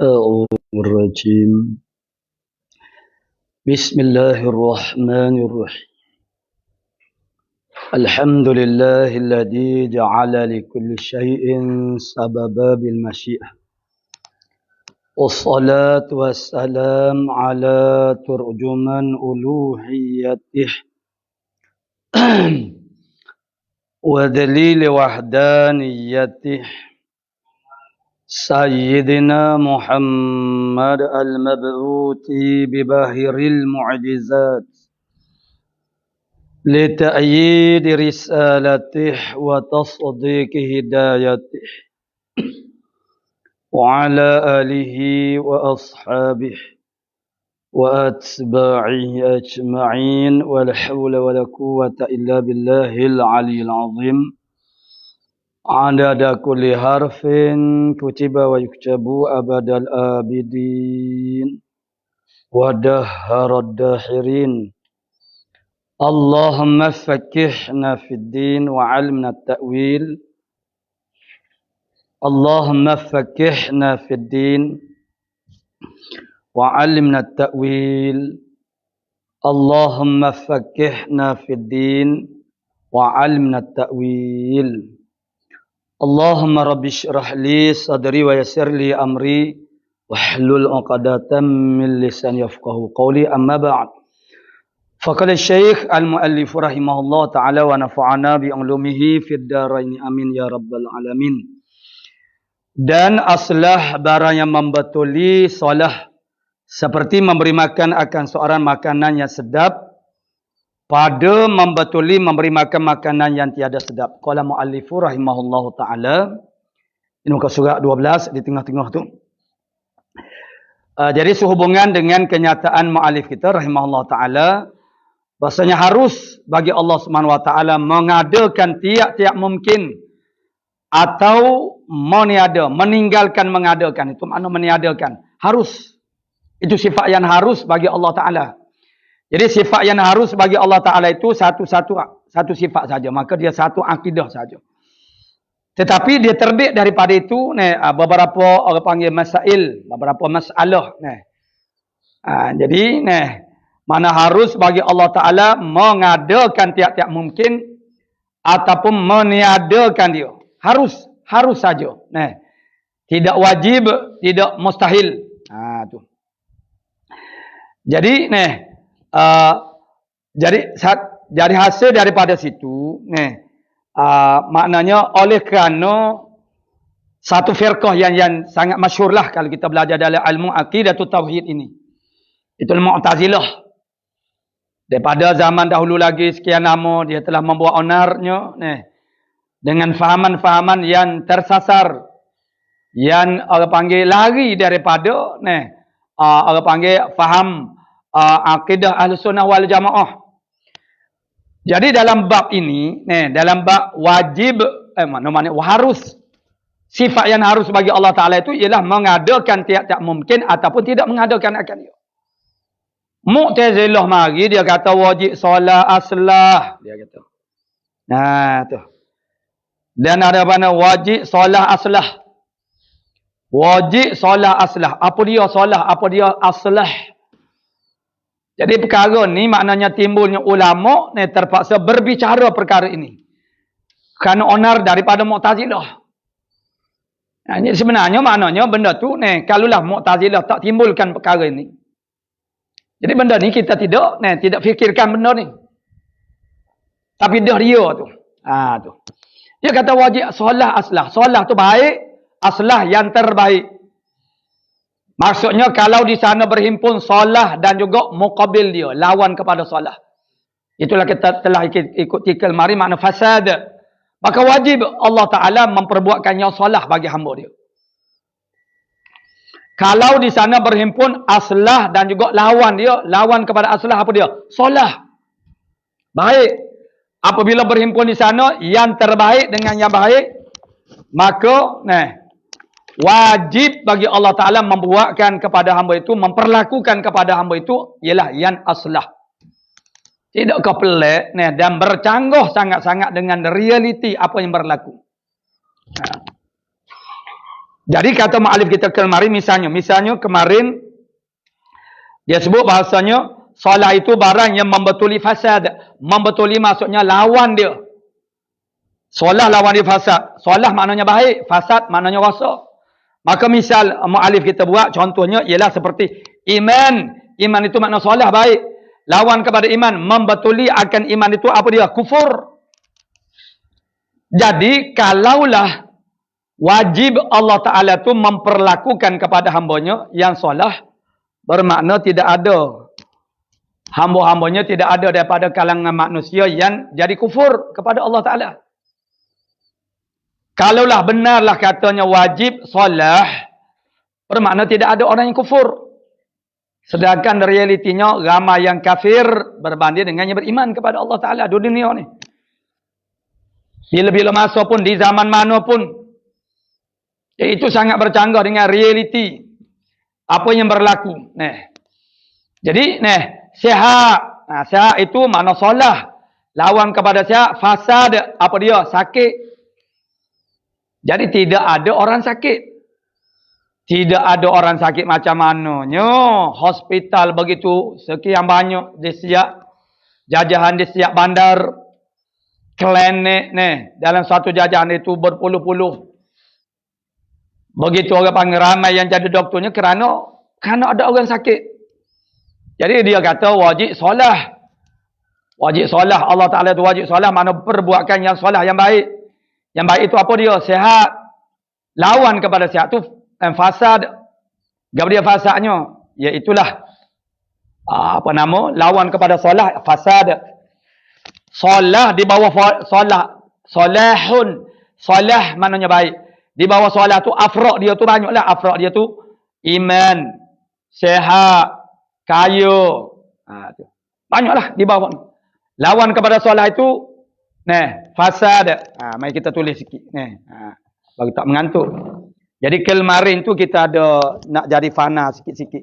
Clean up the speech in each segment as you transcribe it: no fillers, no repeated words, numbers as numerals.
أعوذ الرجيم بسم الله الرحمن الرحيم الحمد لله الذي جعل لكل شيء سببا بالمشيئة والصلاة والسلام على ترجمان ألوهيته ودليل وحدانيته سيدنا محمد المبعوث بباهر المعجزات لتأييد رسالته وتصديق هدايته وعلى آله وأصحابه وأتباعه أجمعين ولا حول ولا قوة إلا بالله العلي العظيم عدد كل حرف كتب ويكتب أبد الآبدين ودهر الداحرين اللهم فكهنا في الدين وعلمنا التأويل اللهم فكهنا في الدين وعلمنا التأويل اللهم فكهنا في الدين وعلمنا التأويل اللهم رب اشرح لي صدري ويسر لي أمري واحلل عقدة من لساني يفقهوا قولي أما بعد فقال الشيخ المؤلف رحمه الله تعالى ونفعنا بعلومه في الدارين amin ya rabbal alamin. Dan aslah barang yang membatuli solah seperti memberi makan akan seorang makanan yang sedap pada membatuli memberi makan makanan yang tiada sedap. Qala muallifu rahimahullahu taala. Ini muka surat 12 di tengah-tengah tu. Jadi sehubungan dengan kenyataan muallif kita rahimahullahu taala bahasanya harus bagi Allah Subhanahu wa taala mengadakan tiap-tiap mungkin atau meninggalkan mengadakan. Itu makna meniadakan. Harus. Itu sifat yang harus bagi Allah taala. Jadi sifat yang harus bagi Allah taala itu satu sifat saja. Maka dia satu akidah saja. Tetapi dia terbit daripada itu beberapa orang panggil masail, beberapa masalah jadi mana harus bagi Allah taala mengadakan tiap-tiap mungkin ataupun meniadakan dia. Harus saja. Tidak wajib, tidak mustahil. Tu. Jadi jadi hasil daripada situ maknanya oleh kerana satu firqah yang sangat masyhurlah kalau kita belajar dalam ilmu aqidatut tauhid ini. Itu Mu'tazilah. Daripada zaman dahulu lagi sekian lama dia telah membuat onarnya dengan fahaman-fahaman yang tersasar, yang orang panggil lari daripada orang panggil faham akidah Ahlussunnah wal Jamaah. Jadi dalam bab ini, dalam bab wajib harus, sifat yang harus bagi Allah taala itu ialah mengadakan tiap-tiap mungkin ataupun tidak mengadakan akan dia. Mu'tazilah mari dia kata wajib solat aslah, dia kata. Tu. Dan ada mana wajib solat aslah. Wajib solat aslah. Apa dia solat? Apa dia aslah? Jadi perkara ni maknanya timbulnya ulama terpaksa berbicara perkara ini. Kerana onar daripada Mu'tazilah. Ini sebenarnya maknanya benda tu kalaulah Mu'tazilah tak timbulkan perkara ini. Jadi benda ni kita tidak fikirkan benda ni. Tapi dah dia tu. Tu. Dia kata wajib solat aslah. Solat tu baik, aslah yang terbaik. Maksudnya kalau di sana berhimpun solah dan juga muqabil dia, lawan kepada solah. Itulah kita telah ikut tikal mari makna fasad. Maka wajib Allah Ta'ala memperbuatkannya solah bagi hamba dia. Kalau di sana berhimpun aslah dan juga lawan dia, lawan kepada aslah apa dia? Solah. Baik. Apabila berhimpun di sana yang terbaik dengan yang baik, maka wajib bagi Allah Ta'ala membuatkan kepada hamba itu, memperlakukan kepada hamba itu ialah yang aslah. Tidakkah pelik dan bercanggah sangat-sangat dengan realiti apa yang berlaku. Jadi kata mu'alif kita kemarin misalnya kemarin dia sebut bahasanya solah itu barang yang membetuli fasad. Membetuli maksudnya lawan dia. Solah lawan dia fasad. Solah maknanya baik, fasad maknanya rosak. Maka misal mu'alif kita buat contohnya ialah seperti iman. Iman itu makna solah baik. Lawan kepada iman, membetuli akan iman itu apa dia? Kufur. Jadi kalaulah wajib Allah Ta'ala itu memperlakukan kepada hambanya yang solah, bermakna tidak ada hamba-hambanya, tidak ada daripada kalangan manusia yang jadi kufur kepada Allah Ta'ala. Kalaulah benarlah katanya wajib solah, bermakna tidak ada orang yang kufur. Sedangkan realitinya ramai yang kafir berbanding dengan yang beriman kepada Allah Ta'ala di dunia ni. Bila-bila masa pun, di zaman mana pun, itu sangat bercanggah dengan realiti apa yang berlaku. Jadi, sihat. Sihat itu makna solah. Lawan kepada sihat, fasad. Apa dia? Sakit. Jadi tidak ada orang sakit. Tidak ada orang sakit macam mananya. Hospital begitu sekian banyak disiap. Jajahan disiap bandar. Klinik dalam satu jajahan itu berpuluh-puluh. Begitu orang panggil ramai yang jadi doktornya kerana ada orang sakit. Jadi dia kata wajib solah. Wajib solah. Allah Ta'ala itu wajib solah. Mana perbuatan yang solah yang baik. Yang baik itu apa dia? Sehat. Lawan kepada sehat itu fasad. Apa dia fasadnya? Iaitulah lawan kepada solah, fasad. Solah di bawah solah. Solahun. Solah maknanya baik. Di bawah solah tu afraq dia tu banyaklah. Afraq dia tu iman, sehat, kaya. Banyaklah di bawah. Lawan kepada solah itu fasad. Mari kita tulis sikit. Bagi tak mengantuk. Jadi kemarin tu kita ada nak jadi fana sikit-sikit.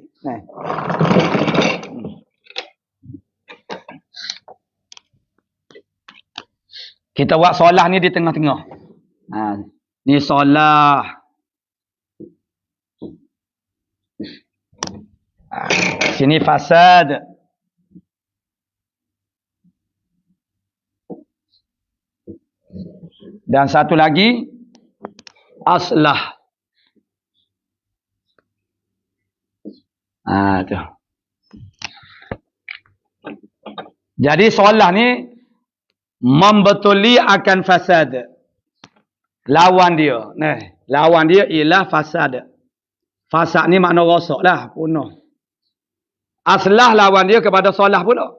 Kita buat solah ni di tengah-tengah. Ni solah. Sini fasad. Dan satu lagi aslah. Tu. Jadi solah ni membetuli akan fasad. Lawan dia. Lawan dia ialah fasad. Fasad ni makna rosak lah. Punah. Aslah lawan dia kepada solah pula.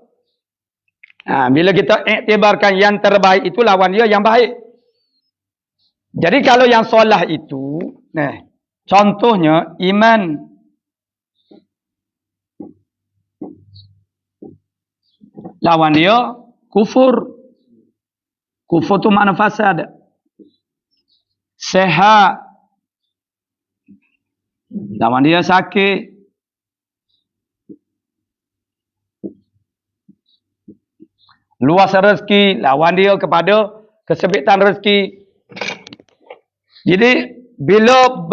Bila kita iktibarkan yang terbaik itu lawan dia yang baik. Jadi kalau yang solah itu, contohnya iman. Lawan dia kufur. Kufur tu makna fasad. Sehat. Lawan dia sakit. Luas rezeki. Lawan dia kepada kesempitan rezeki. Jadi bila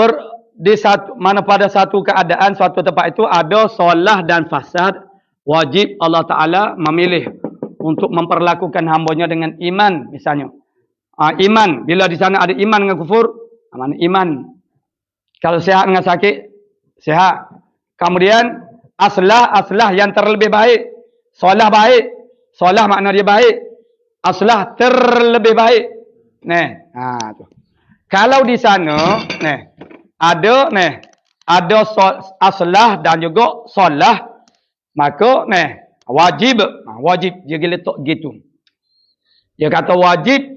mana pada satu keadaan, suatu tempat itu ada solah dan fasad, wajib Allah Ta'ala memilih untuk memperlakukan hambanya dengan iman misalnya. Iman, bila di sana ada iman dengan kufur, mana iman. Kalau sehat dengan sakit, sehat. Kemudian aslah yang terlebih baik. Solah baik. Solah makna dia baik. Aslah terlebih baik. Tu. Kalau di sana ada aslah dan juga solah, maka wajib dia letak gitu. Dia kata wajib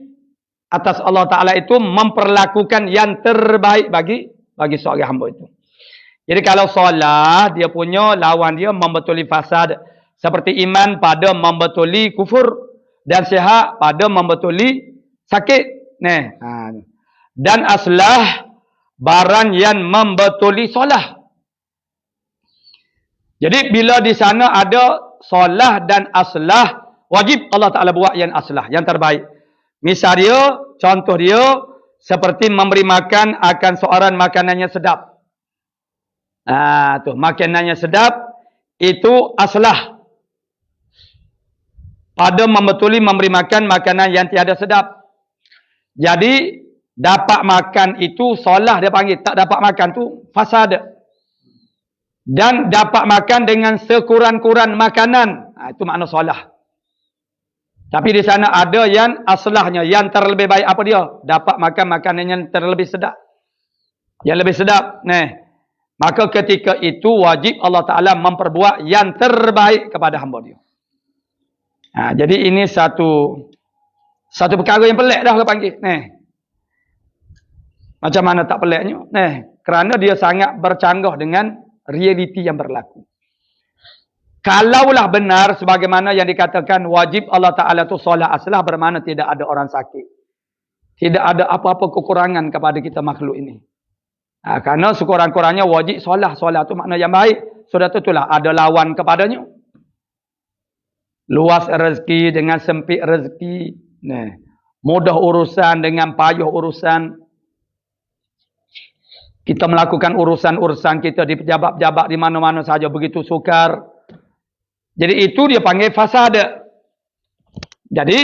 atas Allah Ta'ala itu memperlakukan yang terbaik bagi seorang hamba itu. Jadi kalau solah dia punya lawan dia membetuli fasad, seperti iman pada membetuli kufur, dan sehat pada membetuli sakit. Dan aslah barang yang membetuli solah. Jadi bila di sana ada solah dan aslah, wajib Allah Ta'ala buat yang aslah, yang terbaik. Misal dia, contoh dia, seperti memberi makan akan seorang makanannya sedap. Tu makanannya sedap itu aslah pada membetuli memberi makan makanan yang tiada sedap. Jadi dapat makan itu solah dia panggil, tak dapat makan tu fasad. Dan dapat makan dengan sekurang-kurang makanan, itu makna solah. Tapi di sana ada yang aslahnya, yang terlebih baik apa dia? Dapat makan makanan yang terlebih sedap. Yang lebih sedap. Maka ketika itu wajib Allah Ta'ala memperbuat yang terbaik kepada hamba dia. Jadi ini satu perkara yang pelik dah orang panggil. Macam mana tak peliknya? Kerana dia sangat bercanggah dengan realiti yang berlaku. Kalaulah benar sebagaimana yang dikatakan wajib Allah Ta'ala itu solat aslah, bermakna tidak ada orang sakit. Tidak ada apa-apa kekurangan kepada kita makhluk ini. Kerana sekurang-kurangnya wajib solat. Solat itu makna yang baik. Sudah tentulah ada lawan kepadanya. Luas rezeki dengan sempit rezeki. Mudah urusan dengan payah urusan. Kita melakukan urusan-urusan kita di pejabat-pejabat di mana-mana saja begitu sukar. Jadi itu dia panggil fasad. Jadi,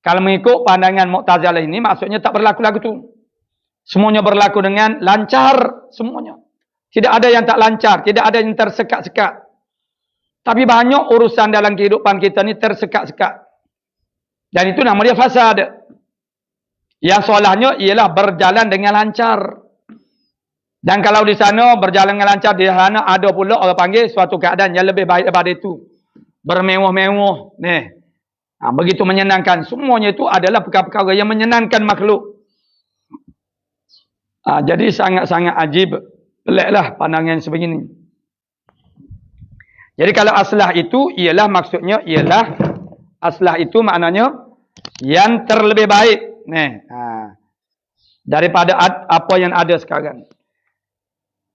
kalau mengikut pandangan Mu'tazilah ini, maksudnya tak berlaku lagu tu. Semuanya berlaku dengan lancar, semuanya. Tidak ada yang tak lancar, tidak ada yang tersekat-sekat. Tapi banyak urusan dalam kehidupan kita ni tersekat-sekat. Dan itu nama dia fasad. Yang solahnya ialah berjalan dengan lancar. Dan kalau di sana berjalan dengan lancar, di sana ada pula orang panggil suatu keadaan yang lebih baik daripada itu. Bermewah-mewah. Begitu menyenangkan. Semuanya itu adalah perkara-perkara yang menyenangkan makhluk. Jadi sangat-sangat ajib. Peliklah pandangan sebegini. Jadi kalau aslah itu ialah maksudnya ialah aslah itu maknanya yang terlebih baik. Daripada apa yang ada sekarang.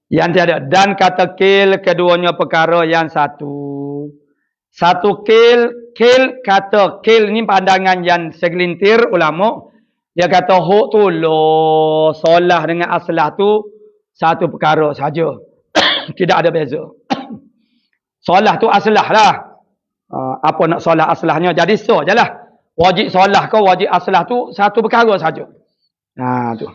Yang tiada. Dan kata kil keduanya perkara yang satu. Satu kil kata kil ni pandangan yang segelintir ulama. Dia kata huk tu lo solah dengan aslah tu satu perkara saja. Tidak ada beza. Solah tu aslah lah. Apa nak solah aslahnya jadi so je lah. Wajib solah ke wajib aslah tu satu perkara saja. Tu.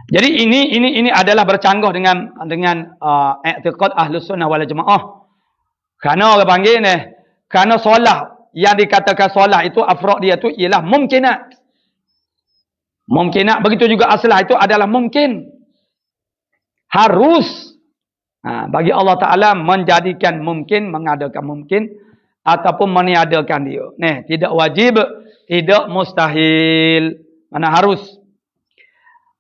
Jadi ini adalah bercanggah dengan i'tiqad Ahlus Sunnah wal Jamaah. Kerana orang panggil kerana solah yang dikatakan solah itu afrad dia tu ialah mungkinat. Mungkinat, begitu juga aslah itu adalah mungkin. Harus bagi Allah Ta'ala menjadikan mungkin, mengadakan mungkin ataupun meniadakan dia. Tidak wajib, tidak mustahil. Mana harus.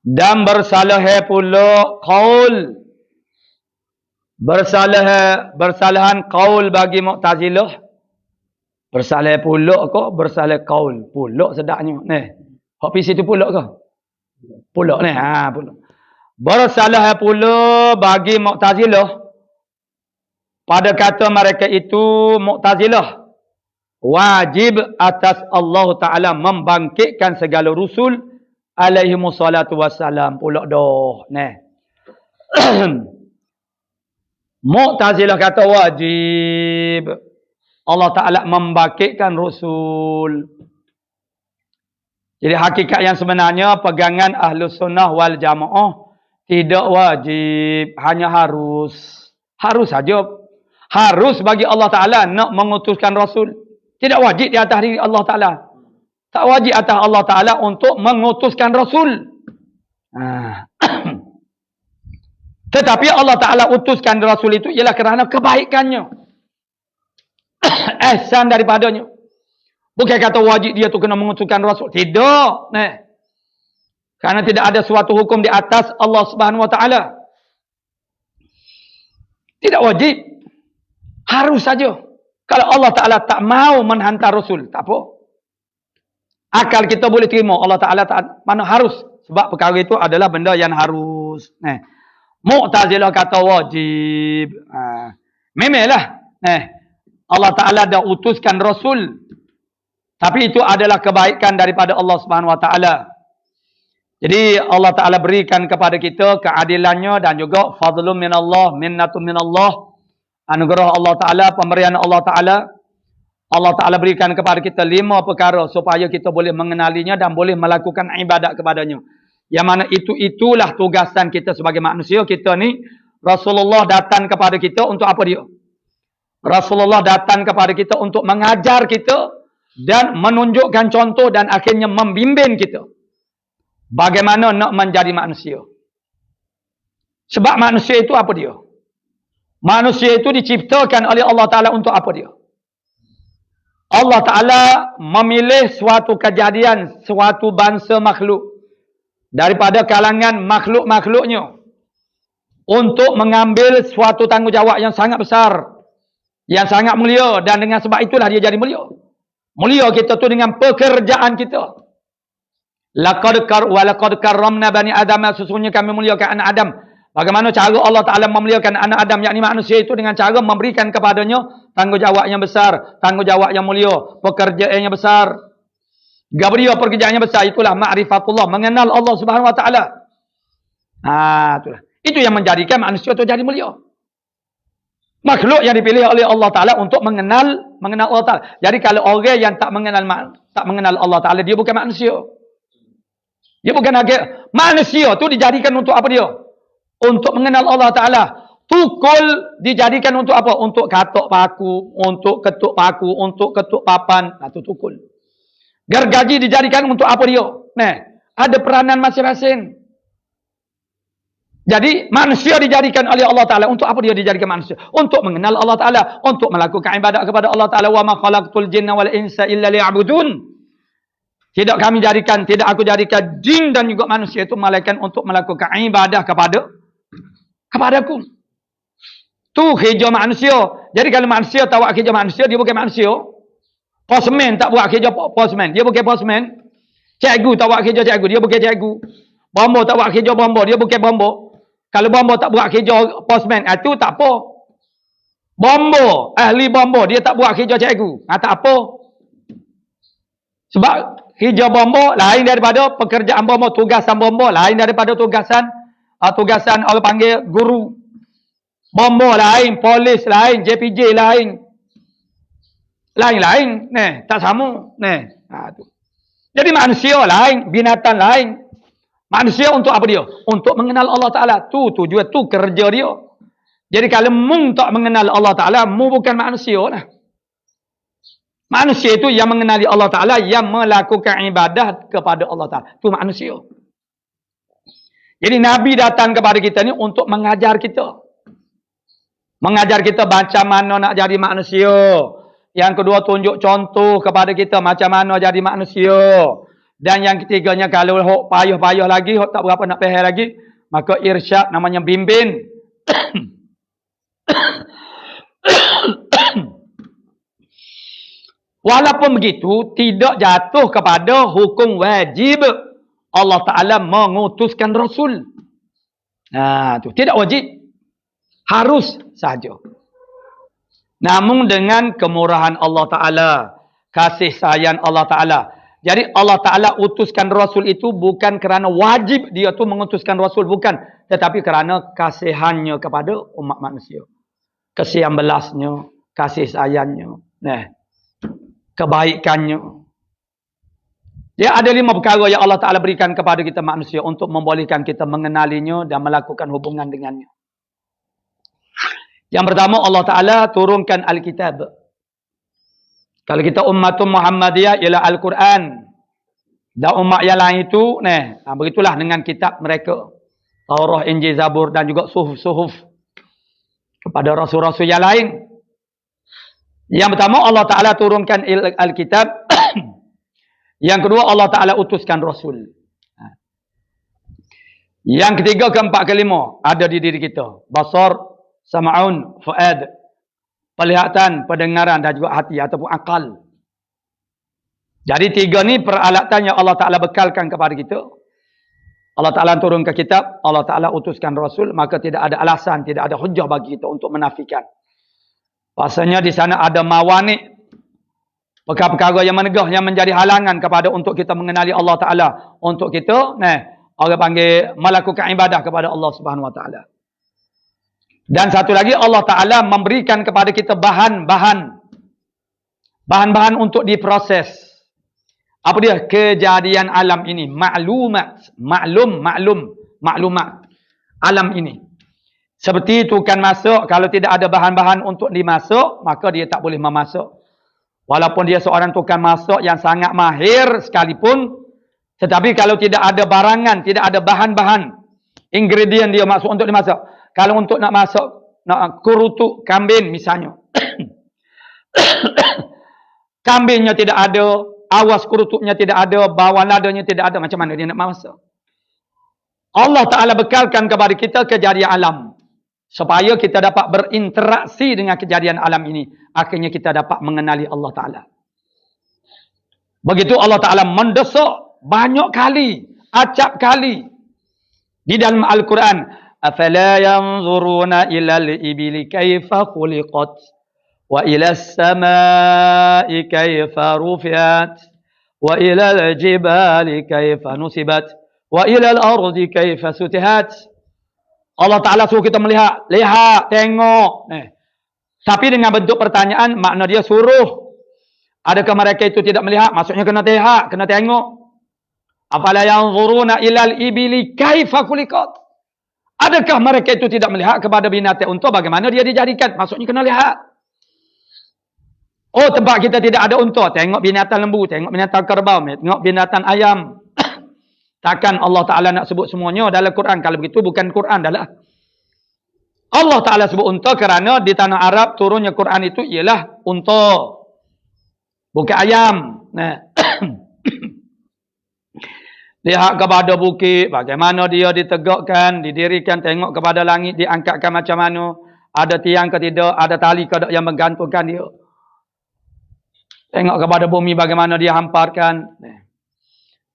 Dan bersalah pula qaul. Bersalahan qaul bagi Mu'tazilah. Bersalah pula ke bersalah qaul? Pula sedaknya. Hak PC tu pula ke? Pula pula. Bersalah pula bagi Mu'tazilah. Pada kata mereka itu Mu'tazilah wajib atas Allah Ta'ala membangkitkan segala Rasul alaihimussalatu wassalam pula dah. Mu'tazilah kata wajib Allah Ta'ala membangkitkan Rasul. Jadi hakikat yang sebenarnya pegangan Ahlus Sunnah wal Jamaah tidak wajib, hanya harus. Harus saja. Harus bagi Allah Ta'ala nak mengutuskan Rasul. Tidak wajib di atas diri Allah Ta'ala. Tak wajib atas Allah Ta'ala untuk mengutuskan Rasul. Tetapi Allah Ta'ala utuskan Rasul itu ialah kerana kebaikannya. Ihsan daripadanya. Bukan kata wajib dia tu kena mengutuskan Rasul. Tidak. Kerana tidak ada suatu hukum di atas Allah Subhanahu Wa Ta'ala. Tidak wajib. Harus saja. Kalau Allah Ta'ala tak mau menghantar Rasul, tak apa. Akal kita boleh terima. Allah Ta'ala tak, mana harus. Sebab perkara itu adalah benda yang harus. Mu'tazilah kata wajib. Memanglah. Allah Ta'ala dah utuskan Rasul. Tapi itu adalah kebaikan daripada Allah Subhanahu Wa Ta'ala. Jadi Allah Ta'ala berikan kepada kita keadilannya dan juga fadlun minallah, minnatun minallah. Anugerah Allah Ta'ala, pemberian Allah Ta'ala. Allah Ta'ala berikan kepada kita 5 perkara supaya kita boleh mengenalinya dan boleh melakukan ibadat kepadanya. Yang mana itulah tugasan kita sebagai manusia. Kita ni, Rasulullah datang kepada kita untuk apa dia? Rasulullah datang kepada kita untuk mengajar kita dan menunjukkan contoh dan akhirnya membimbing kita bagaimana nak menjadi manusia. Sebab manusia itu apa dia? Manusia itu diciptakan oleh Allah Ta'ala untuk apa dia? Allah Ta'ala memilih suatu kejadian, suatu bangsa makhluk daripada kalangan makhluk-makhluknya untuk mengambil suatu tanggungjawab yang sangat besar, yang sangat mulia, dan dengan sebab itulah dia jadi mulia. Mulia kita tu dengan pekerjaan kita. Laqad karramna bani Adam, sesungguhnya kami muliakan anak Adam. Bagaimana cara Allah Ta'ala memuliakan anak Adam, yakni manusia itu dengan cara memberikan kepadanya tanggungjawab yang besar, tanggungjawab yang mulia, pekerjaan yang besar. Gabriel pekerjaan yang besar, itulah ma'rifatullah, mengenal Allah Subhanahu Wa Ta'ala. Itulah. Itu yang menjadikan manusia itu jadi mulia. Makhluk yang dipilih oleh Allah Ta'ala untuk mengenal Allah Ta'ala. Jadi kalau orang yang tak mengenal Allah Ta'ala, dia bukan manusia. Dia bukan agak. Manusia tu dijadikan untuk apa dia? Untuk mengenal Allah Ta'ala. Tukul dijadikan untuk apa? Untuk katok paku, untuk ketuk paku, untuk ketuk papan. Itu tukul. Gergaji dijadikan untuk apa dia? Nah, ada peranan masing-masing. Jadi manusia dijadikan oleh Allah Ta'ala. Untuk apa dia dijadikan manusia? Untuk mengenal Allah Ta'ala. Untuk melakukan ibadat kepada Allah Ta'ala. Wa ma khalaqtul jinna wal insa illa liya'budun. Tidak aku jadikan jin dan juga manusia itu malaikat untuk melakukan ibadah kepadaku. Tu kerja manusia. Jadi kalau manusia tak buat kerja manusia, dia bukan manusia. Postman tak buat kerja postman, dia bukan postman. Cikgu tak buat kerja cikgu, dia bukan cikgu. Bombo tak buat kerja bombo, dia bukan bombo. Kalau bombo tak buat kerja postman, itu tak apa. Bombo, ahli bombo, dia tak buat kerja cikgu. Tak apa. Sebab kerja bombo lain daripada pekerjaan bombo, tugasan bombo lain daripada tugasan orang panggil guru. Bombo lain, polis lain, JPJ lain. Lain-lain, tak sama. Tu. Jadi manusia lain, binatang lain. Manusia untuk apa dia? Untuk mengenal Allah Ta'ala. Tu tujuan, tu kerja dia. Jadi kalau mu tak mengenal Allah Ta'ala, mu bukan manusia lah. Manusia itu yang mengenali Allah Ta'ala, yang melakukan ibadah kepada Allah Ta'ala. Itu manusia. Jadi Nabi datang kepada kita ni untuk mengajar kita. Mengajar kita macam mana nak jadi manusia. Yang kedua, tunjuk contoh kepada kita macam mana jadi manusia. Dan yang ketiganya, kalau payah-payah lagi, tak berapa nak faham lagi, maka irsyad, namanya bimbing. Walaupun begitu, tidak jatuh kepada hukum wajib Allah Ta'ala mengutuskan Rasul. Tu tidak wajib. Harus saja. Namun dengan kemurahan Allah Ta'ala, kasih sayang Allah Ta'ala. Jadi Allah Ta'ala utuskan Rasul itu bukan kerana wajib dia tu mengutuskan Rasul. Bukan. Tetapi kerana kasihannya kepada umat manusia. Kasihan belasnya. Kasih sayangnya. Kebaikannya. Dia ada 5 perkara yang Allah Ta'ala berikan kepada kita manusia untuk membolehkan kita mengenalinya dan melakukan hubungan dengannya. Yang pertama, Allah Ta'ala turunkan Alkitab. Kalau kita umatun Muhammadiyah ialah Al-Quran. Dan umat yang lain itu, begitulah dengan kitab mereka. Taurah, Injil, Zabur dan juga suhuf-suhuf. Kepada rasul-rasul yang lain. Yang pertama, Allah Ta'ala turunkan Alkitab. Yang kedua, Allah Ta'ala utuskan Rasul. Yang ketiga, keempat, kelima, ada di diri kita. Basar, sama'un, fu'ad. Penglihatan, pendengaran dan juga hati ataupun akal. Jadi 3 ni peralatan yang Allah Ta'ala bekalkan kepada kita. Allah Ta'ala turun ke kitab, Allah Ta'ala utuskan Rasul, maka tidak ada alasan, tidak ada hujah bagi kita untuk menafikan. Bahasanya di sana ada mawani'. Perkara-perkara yang menegah, yang menjadi halangan kepada untuk kita mengenali Allah Ta'ala. Untuk kita, orang panggil melakukan ibadah kepada Allah Subhanahu Wa Taala. Dan satu lagi Allah Taala memberikan kepada kita bahan-bahan untuk diproses. Apa dia? Kejadian alam ini, maklumat alam ini. Seperti itu kan masuk, kalau tidak ada bahan-bahan untuk dimasuk, maka dia tak boleh memasuk. Walaupun dia seorang tukang masak yang sangat mahir sekalipun, tetapi kalau tidak ada barangan, tidak ada bahan-bahan, ingredient dia masuk untuk dimasak. Kalau untuk nak masak, nak kurutuk kambing misalnya. Kambingnya tidak ada, awas kurutuknya tidak ada, bawang ladanya tidak ada, macam mana dia nak masak? Allah Ta'ala bekalkan kepada kita kejadian alam. Supaya kita dapat berinteraksi dengan kejadian alam ini. Akhirnya kita dapat mengenali Allah Ta'ala. Begitu Allah Ta'ala mendesak banyak kali, acap kali. Di dalam Al-Quran. Afala yanzuruna ilal ibili kaifa khuliqat. Wa ilal samai kaifa rufiat. Wa ilal jibali kaifa nusibat. Wa ilal ardi kaifa sutihat. Allah Ta'ala suruh kita melihat. Lihat, tengok. Tapi dengan bentuk pertanyaan, makna dia suruh. Adakah mereka itu tidak melihat? Maksudnya kena lihat, kena tengok. Afala yanzuruna ilal ibili kaifa khuliqat. Adakah mereka itu tidak melihat kepada binatang unta bagaimana dia dijadikan? Maksudnya kena lihat. Oh, tempat kita tidak ada unta. Tengok binatang lembu, tengok binatang kerbau, tengok binatang ayam. Takkan Allah Ta'ala nak sebut semuanya dalam Quran. Kalau begitu bukan Quran dah lah. Allah Ta'ala sebut unta kerana di tanah Arab turunnya Quran itu ialah unta. Bukan ayam. Lihat kepada bukit. Bagaimana dia ditegakkan, didirikan. Tengok kepada langit, diangkatkan macam mana. Ada tiang ke tidak, ada tali ke tidak yang menggantungkan dia. Tengok kepada bumi bagaimana dia hamparkan.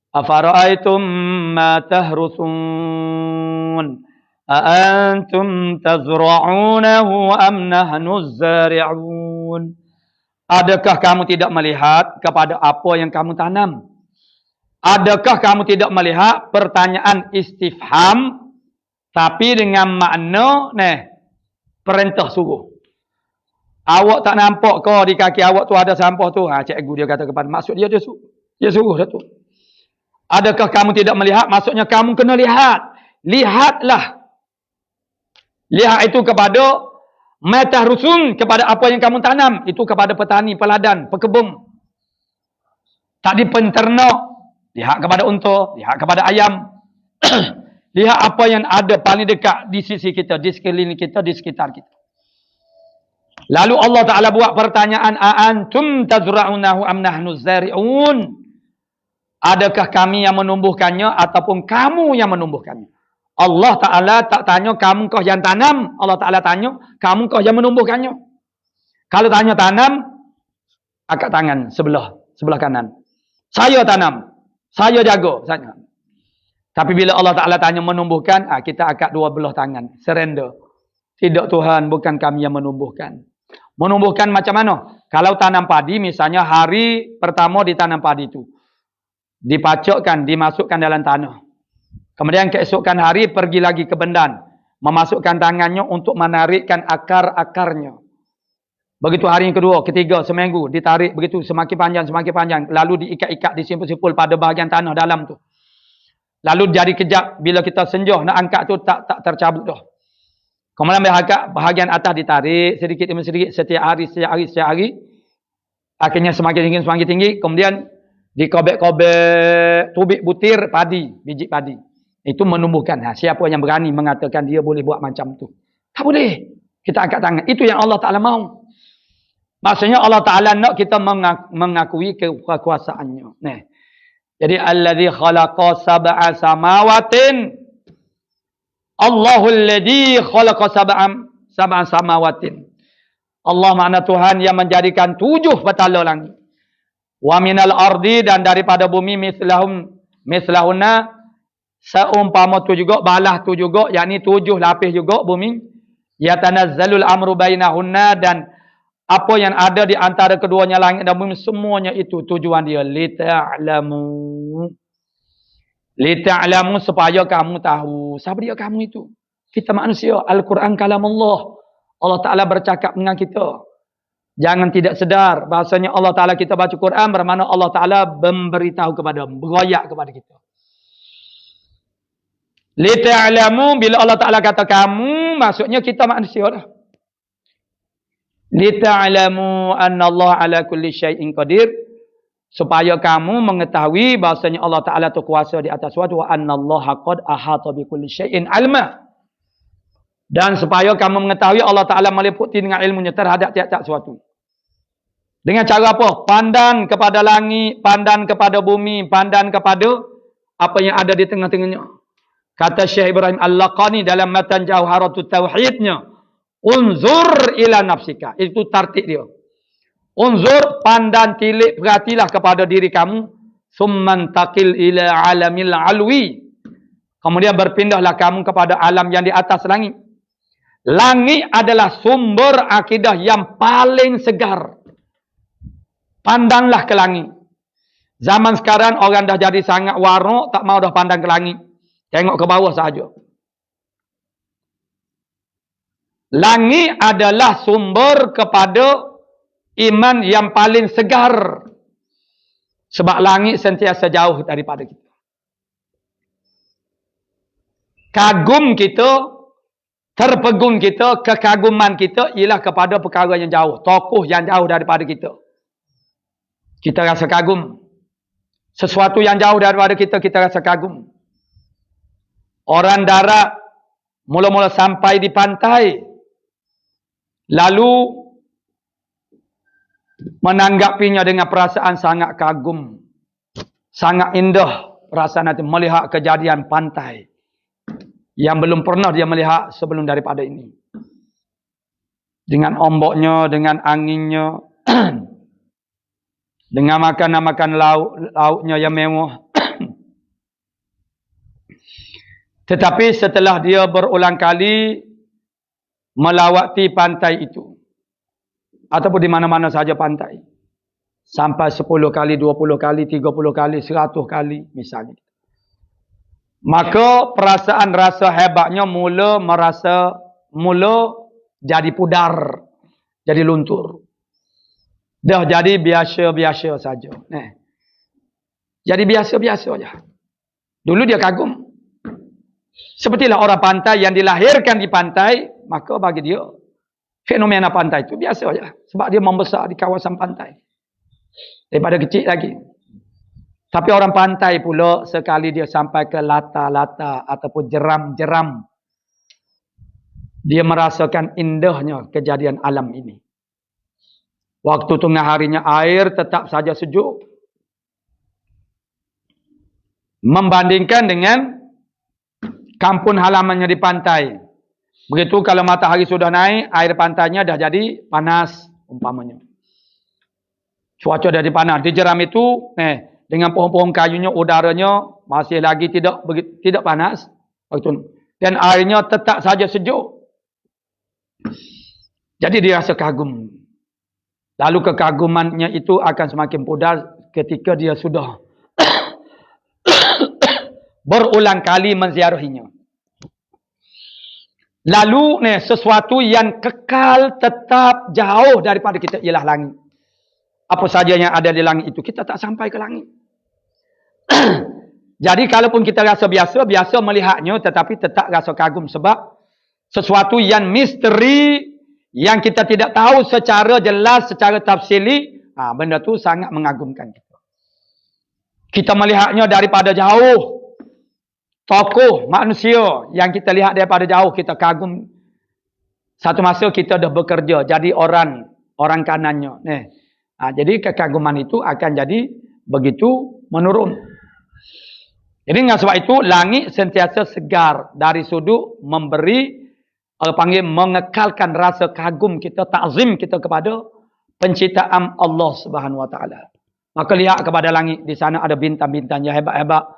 Afara'aitum ma tahrusun aantum tazra'unahu am nahnu zari'un. Adakah kamu tidak melihat kepada apa yang kamu tanam? Adakah kamu tidak melihat pertanyaan istifham tapi dengan makna perintah suruh. Awak tak nampak ke di kaki awak tu ada sampah tu? Cikgu dia kata kepada maksud dia suruh dah tu. Adakah kamu tidak melihat? Maksudnya kamu kena lihat. Lihatlah. Lihat itu kepada matahrusun, kepada apa yang kamu tanam. Itu kepada petani, peladan, pekebun. Tak di penternak. Lihat kepada unta, lihat kepada ayam. Lihat apa yang ada paling dekat di sisi kita, di sekeliling kita, di sekitar kita. Lalu Allah Ta'ala buat pertanyaan. Aantum tazra'unahu am nahnu zari'un. Adakah kami yang menumbuhkannya ataupun kamu yang menumbuhkannya? Allah Ta'ala tak tanya kamu kah yang tanam. Allah Ta'ala tanya kamu kah yang menumbuhkannya. Kalau tanya tanam, angkat tangan sebelah kanan. Saya tanam. Saya jaga. Tapi bila Allah Ta'ala tanya menumbuhkan, kita angkat dua belah tangan. Surrender. Tidak Tuhan, bukan kami yang menumbuhkan. Menumbuhkan macam mana? Kalau tanam padi, misalnya hari pertama ditanam padi itu. Dipacokkan, dimasukkan dalam tanah. Kemudian keesokan hari pergi lagi ke bendan. Memasukkan tangannya untuk menarikkan akar-akarnya. Begitu hari yang kedua, ketiga, seminggu. Ditarik begitu semakin panjang. Lalu diikat-ikat, disimpul-simpul pada bahagian tanah dalam tu. Lalu jadi kejap, bila kita senjuh nak angkat tu tak tercabut dah. Kemudian bahagian atas ditarik sedikit demi sedikit setiap hari. Akhirnya semakin tinggi. Kemudian dikobek-kobek tubik butir padi, biji padi. Itu menumbuhkan. Siapa yang berani mengatakan dia boleh buat macam tu? Tak boleh. Kita angkat tangan. Itu yang Allah Ta'ala mahu. Maksudnya Allah Ta'ala nak kita mengakui kekuasaannya. Jadi alladzi khalaqa sab'a samawatin. Allahul ladzi khalaqa sab'a samawatin. Allah makna Tuhan yang menjadikan 7 petala langit. Wa minal ardi, dan daripada bumi mislahunna, seumpama tu juga, balah tu juga, yakni 7 lapis juga bumi. Yatanazzalul amru bainahunna, dan apa yang ada di antara keduanya langit dan bumi, semuanya itu tujuan dia lita'lamu. Li ta'lamu supaya kamu tahu. Siapa dia kamu itu? Kita manusia. Al-Quran kalam Allah. Allah Ta'ala bercakap dengan kita. Jangan tidak sedar. Bahasanya Allah Ta'ala kita baca Quran. Bermakna Allah Ta'ala memberitahu kepada, beroyak kepada kita. Li ta'lamu. Bila Allah Ta'ala kata kamu. Maksudnya kita manusia dah. Li ta'lamu anna Allah ala kulli syai'in qadir. Supaya kamu mengetahui bahasanya Allah Ta'ala itu kuasa di atas sesuatu. Wa anna Allah qad ahata bi kulli syai'in ilma. Dan supaya kamu mengetahui Allah Ta'ala meliputi dengan ilmunya terhadap tiap-tiap sesuatu. Dengan cara apa? Pandan kepada langit, pandan kepada bumi, pandan kepada apa yang ada di tengah-tengahnya. Kata Syekh Ibrahim Al-Laqani dalam matan Jawharatut Tauhidnya. Unzur ila nafsika. Itu tartib dia. Unzur, pandan, tilik, perhatilah kepada diri kamu. Summan taqil ila alamil alwi. Kemudian berpindahlah kamu kepada alam yang di atas langit. Langit adalah sumber akidah yang paling segar. Pandanglah ke langit. Zaman sekarang orang dah jadi sangat warok, tak mau dah pandang ke langit. Tengok ke bawah sahaja. Langit adalah sumber kepada iman yang paling segar. Sebab langit sentiasa jauh daripada kita. Kagum kita, terpegun kita, kekaguman kita ialah kepada perkara yang jauh. Tokoh yang jauh daripada kita. Kita rasa kagum. Sesuatu yang jauh daripada kita, kita rasa kagum. Orang darat mula-mula sampai di pantai. Lalu menanggapinya dengan perasaan sangat kagum. Sangat indah perasaan itu melihat kejadian pantai. Yang belum pernah dia melihat sebelum daripada ini. Dengan ombaknya, dengan anginnya. Dengan makan lauknya yang mewah. Tetapi setelah dia berulang kali melawati pantai itu. Ataupun di mana-mana saja pantai. Sampai 10 kali, 20 kali, 30 kali, 100 kali misalnya. Maka perasaan rasa hebatnya mula jadi pudar. Jadi luntur. Dah jadi biasa-biasa saja. Jadi biasa-biasa saja. Dulu dia kagum. Sepertilah orang pantai yang dilahirkan di pantai. Maka bagi dia fenomena pantai itu biasa saja. Sebab dia membesar di kawasan pantai. Daripada kecil lagi. Tapi orang pantai pula sekali dia sampai ke lata-lata ataupun jeram-jeram. Dia merasakan indahnya kejadian alam ini. Waktu tengah harinya air tetap saja sejuk. Membandingkan dengan kampung halamannya di pantai. Begitu kalau matahari sudah naik, air pantainya dah jadi panas umpamanya. Cuaca dah panas. Di jeram itu, dengan pohon-pohon kayunya, udaranya masih lagi tidak panas. Dan airnya tetap saja sejuk. Jadi dia rasa kagum. Lalu kekagumannya itu akan semakin pudar ketika dia sudah berulang kali menziarahinya. Lalu sesuatu yang kekal tetap jauh daripada kita ialah langit. Apa saja yang ada di langit itu kita tak sampai ke langit. Jadi kalaupun kita rasa biasa melihatnya tetapi tetap rasa kagum sebab sesuatu yang misteri yang kita tidak tahu secara jelas, secara tafsili, benda tu sangat mengagumkan kita. Kita melihatnya daripada jauh. Tokoh manusia yang kita lihat daripada jauh kita kagum. Satu masa kita dah bekerja jadi orang kanannya. Jadi kekaguman itu akan jadi begitu menurun. Jadi dengan sebab itu langit sentiasa segar dari sudut memberi mengekalkan rasa kagum kita, ta'zim kita kepada penciptaan Allah Subhanahu Wa Taala. Maka lihat kepada langit, di sana ada bintang-bintang yang hebat-hebat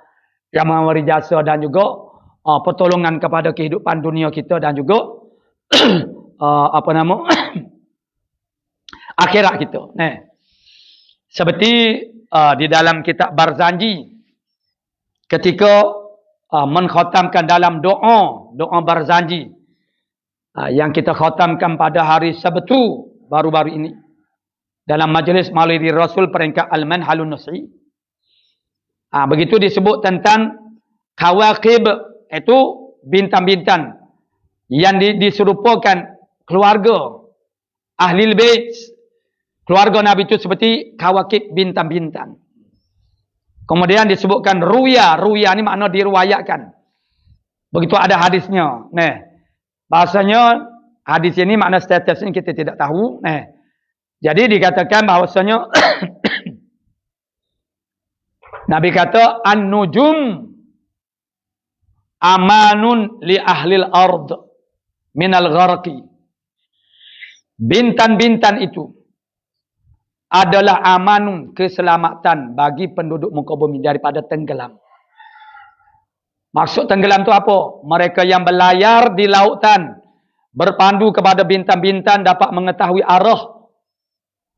yang memberi jasa dan juga pertolongan kepada kehidupan dunia kita dan juga akhirat kita. Seperti di dalam kitab Barzanji ketika mengkhatamkan dalam doa barzanji yang kita khatamkan pada hari Sabtu baru-baru ini dalam majlis Maulidi Rasul peringkat Al-Manhalun Nus'i. Begitu disebut tentang kawakib, itu bintang-bintang yang diserupakan keluarga Ahlul Bait, keluarga Nabi itu seperti kawakib bintang-bintang. Kemudian disebutkan ruya ni makna diriwayatkan. Begitu ada hadisnya. Bahasanya hadis ini makna status ini kita tidak tahu. Jadi dikatakan bahawasanya Nabi kata an-nujum amanun li ahlil ard minal gharqi. Bintang-bintang itu adalah amanun, keselamatan bagi penduduk muka bumi daripada tenggelam. Maksud tenggelam itu apa? Mereka yang berlayar di lautan, berpandu kepada bintang-bintang dapat mengetahui arah.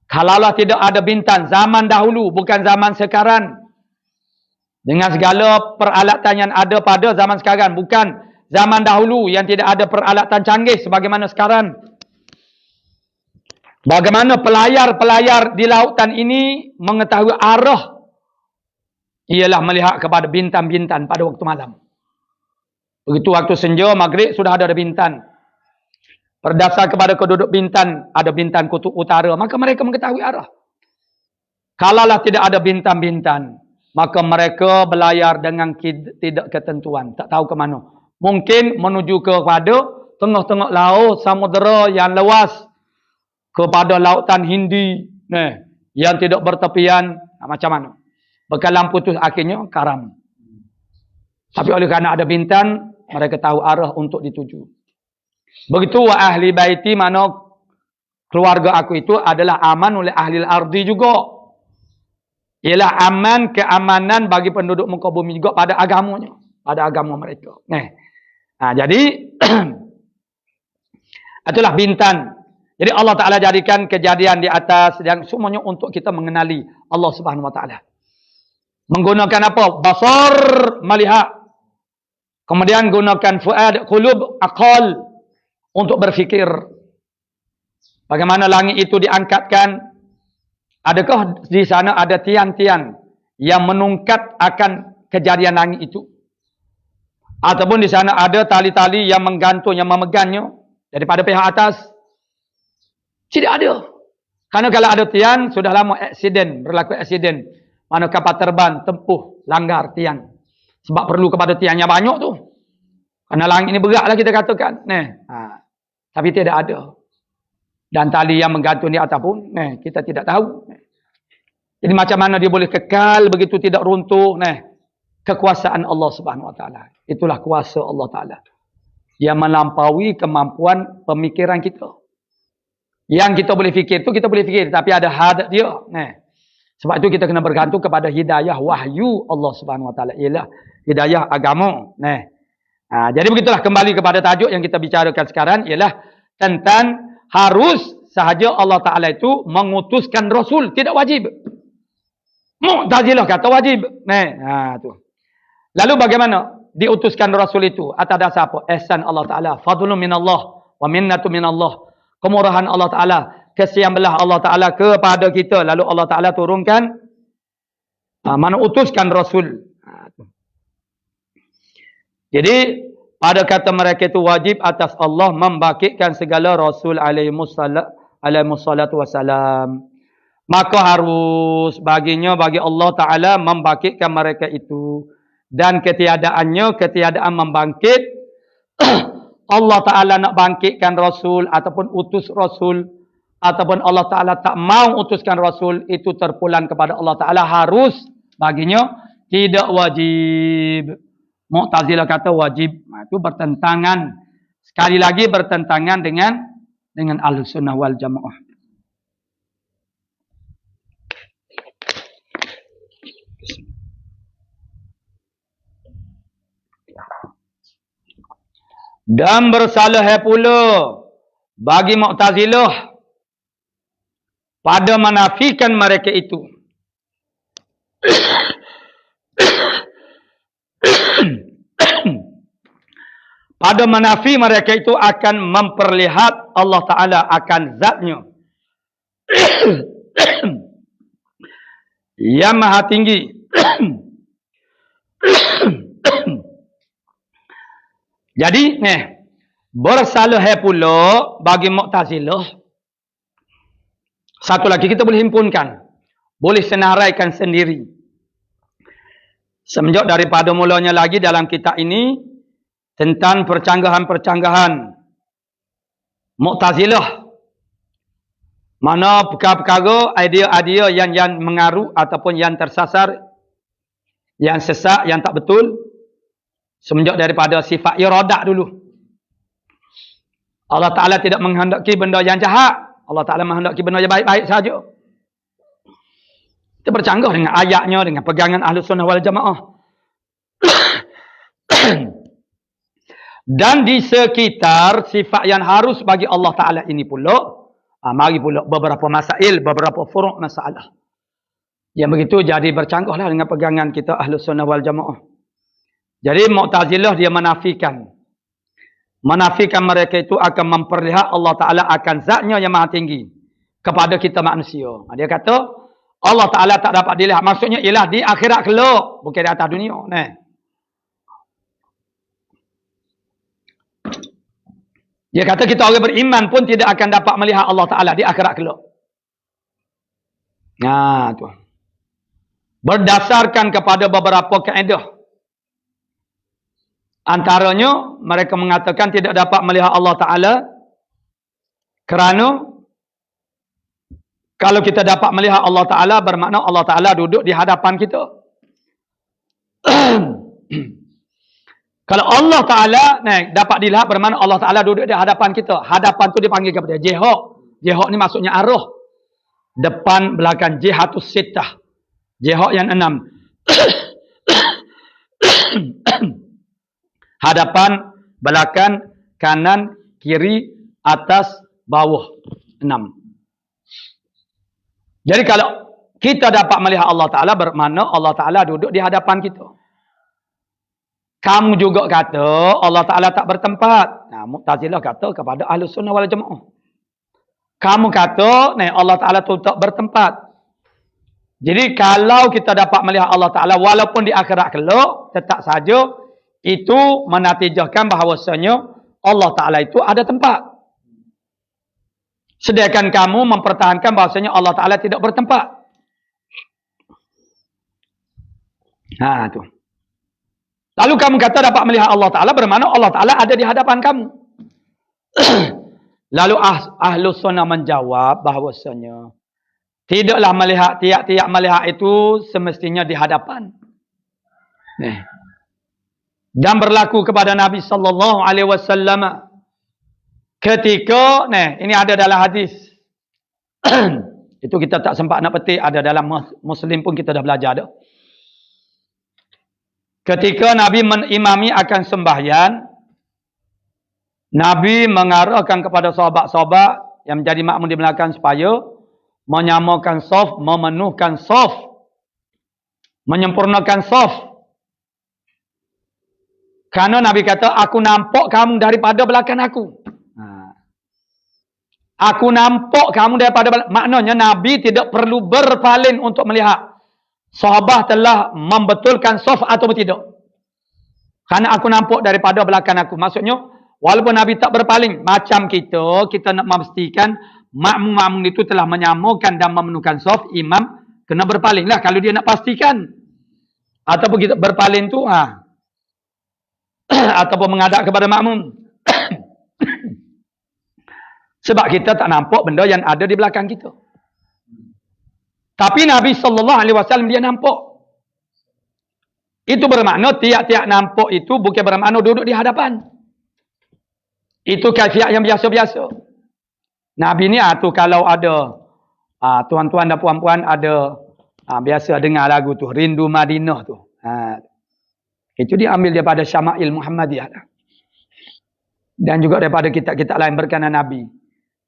Kalaulah tidak ada bintang, zaman dahulu, bukan zaman sekarang. Dengan segala peralatan yang ada pada zaman sekarang. Bukan zaman dahulu yang tidak ada peralatan canggih sebagaimana sekarang. Bagaimana pelayar-pelayar di lautan ini mengetahui arah? Ialah melihat kepada bintang-bintang pada waktu malam. Begitu waktu senja, maghrib sudah ada bintang. Berdasar kepada keduduk bintang, ada bintang kutub utara, maka mereka mengetahui arah. Kalaulah tidak ada bintang-bintang, maka mereka berlayar dengan tidak ketentuan, tak tahu ke mana. Mungkin menuju kepada tengah-tengah laut, samudera yang luas, kepada lautan Hindi, yang tidak bertepian, macam mana? Bekalan putus akhirnya karam. Tapi oleh kerana ada bintang, mereka tahu arah untuk dituju. Begitu wa ahli baiti, mana keluarga aku itu adalah aman oleh ahli ardi juga. Ialah aman, keamanan bagi penduduk muka bumi juga pada agamanya, pada agama mereka. Jadi itulah bintang. Jadi Allah Ta'ala jadikan kejadian di atas yang semuanya untuk kita mengenali Allah Subhanahu Wa Ta'ala. Menggunakan apa? Basar, melihat. Kemudian gunakan fuad, qulub, akal untuk berfikir. Bagaimana langit itu diangkatkan? Adakah di sana ada tiang-tiang yang menungkat akan kejadian langit itu? Ataupun di sana ada tali-tali yang menggantung, yang memegangnya daripada pihak atas? Tidak ada. Karena kalau ada tiang, sudah lama berlaku aksiden. Mana kapal terbang, tempuh, langgar tiang. Sebab perlu kepada tiangnya banyak tu. Karena langit ini beratlah kita katakan. Tapi tidak ada. Dan tali yang menggantung di atas pun, kita tidak tahu. Jadi macam mana dia boleh kekal, begitu tidak runtuh. Kekuasaan Allah Subhanahu Wa Taala. Itulah kuasa Allah Ta'ala. Yang melampaui kemampuan pemikiran kita. Yang kita boleh fikir itu kita boleh fikir, tapi ada had dia. Sebab itu kita kena bergantung kepada hidayah wahyu Allah Subhanahu Wa Taala, ialah hidayah agama. Jadi begitulah, kembali kepada tajuk yang kita bicarakan sekarang, ialah tentang harus sahaja Allah Taala itu mengutuskan rasul, tidak wajib. Mu'tazilah kata wajib. Tu. Lalu bagaimana diutuskan rasul itu? Atas dasar apa? Ihsan Allah Taala, fadlun minallah wa minnatu minallah. Kemurahan Allah Ta'ala, kesian belah Allah Ta'ala kepada kita. Lalu Allah Ta'ala turunkan, mana utuskan Rasul. Jadi, pada kata mereka itu wajib atas Allah membangkitkan segala Rasul alaihi salatu wassalam. Maka harus bagi Allah Ta'ala membangkitkan mereka itu. Dan ketiadaan membangkit, Allah Ta'ala nak bangkitkan Rasul ataupun utus Rasul, ataupun Allah Ta'ala tak mau utuskan Rasul, itu terpulang kepada Allah Ta'ala, harus baginya, tidak wajib. Mu'tazilah kata wajib. Itu bertentangan. Sekali lagi bertentangan dengan Ahlussunnah wal Jamaah. Dan bersalah pula bagi Mu'tazilah pada menafikan mereka itu. Pada menafi mereka itu akan memperlihat Allah Ta'ala akan zatnya. Yang maha tinggi. Jadi, bersalah pula bagi Mu'tazilah. Satu lagi kita boleh himpunkan. Boleh senaraikan sendiri. Semenjak daripada mulanya lagi dalam kitab ini, tentang percanggahan-percanggahan Mu'tazilah. Mana perkara-perkara, idea-idea yang mengaruh ataupun yang tersasar, yang sesak, yang tak betul. Semenjak daripada sifat iradah dulu. Allah Ta'ala tidak menghendaki benda yang jahat. Allah Ta'ala menghendaki benda yang baik-baik saja. Kita bercanggah dengan ayatnya, dengan pegangan Ahlus Sunnah wal Jamaah. Dan di sekitar sifat yang harus bagi Allah Ta'ala ini pula, mari pula beberapa masail, beberapa furu' masalah. Yang begitu jadi bercanggahlah dengan pegangan kita Ahlus Sunnah wal Jamaah. Jadi Mu'tazilah dia menafikan mereka itu akan memperlihat Allah Ta'ala akan zatnya yang maha tinggi kepada kita manusia. Dia kata Allah Ta'ala tak dapat dilihat. Maksudnya ialah di akhirat kelak, bukan di atas dunia. Dia kata kita orang beriman pun tidak akan dapat melihat Allah Ta'ala di akhirat kelak. Nah, tu. Berdasarkan kepada beberapa kaedah. Antaranya, mereka mengatakan tidak dapat melihat Allah Ta'ala kerana kalau kita dapat melihat Allah Ta'ala, bermakna Allah Ta'ala duduk di hadapan kita. Kalau Allah Ta'ala dapat dilihat, bermakna Allah Ta'ala duduk di hadapan kita. Hadapan tu dipanggil kepada jihok. Jihok ni maksudnya arah. Depan, belakang. Jihatus sittah. Jihok yang 6. Hadapan, belakang, kanan, kiri, atas, bawah. 6. Jadi kalau kita dapat melihat Allah Ta'ala, bermakna Allah Ta'ala duduk di hadapan kita. Kamu juga kata Allah Ta'ala tak bertempat. Nah, Mu'tazilah kata kepada Ahlus Sunnah wal Jamaah. Kamu kata Allah Ta'ala tu tak bertempat. Jadi kalau kita dapat melihat Allah Ta'ala walaupun di akhirat kelak, tetap saja itu menatijahkan bahawasanya Allah Ta'ala itu ada tempat. Sedangkan kamu mempertahankan bahawasanya Allah Ta'ala tidak bertempat. Nah, tu. Lalu kamu kata dapat melihat Allah Ta'ala, bermakna Allah Ta'ala ada di hadapan kamu. Lalu Ahlus Sunnah menjawab bahawasanya tidaklah melihat, tiap-tiap melihat itu semestinya di hadapan. Dan berlaku kepada Nabi sallallahu alaihi wasallam ketika ini ada dalam hadis. Itu kita tak sempat nak petik, ada dalam Muslim pun kita dah belajar dah. Ketika Nabi menimami akan sembahyang, Nabi mengarahkan kepada sahabat-sahabat yang menjadi makmum di belakang supaya menyamakan saf, memenuhkan saf, menyempurnakan saf. Karena Nabi kata, aku nampak kamu daripada belakang aku. Aku nampak kamu daripada belakang. Maknanya Nabi tidak perlu berpaling untuk melihat sahabat telah membetulkan saf atau tidak. Karena aku nampak daripada belakang aku. Maksudnya, walaupun Nabi tak berpaling, macam kita nak memastikan makmum-makmum itu telah menyamakan dan memenuhkan saf, imam kena berpaling lah kalau dia nak pastikan. Ataupun kita berpaling tu, ataupun menghadap kepada makmum. Sebab kita tak nampak benda yang ada di belakang kita. Tapi Nabi SAW dia nampak. Itu bermakna tiap-tiap nampak itu bukan bermakna duduk di hadapan. Itu kaifiat yang biasa-biasa. Nabi ni tu kalau ada tuan-tuan dan puan-puan ada biasa dengar lagu tu Rindu Madinah tu. Itu diambil daripada Syama'il Muhammadiyah. Dan juga daripada kitab-kitab lain berkenaan Nabi.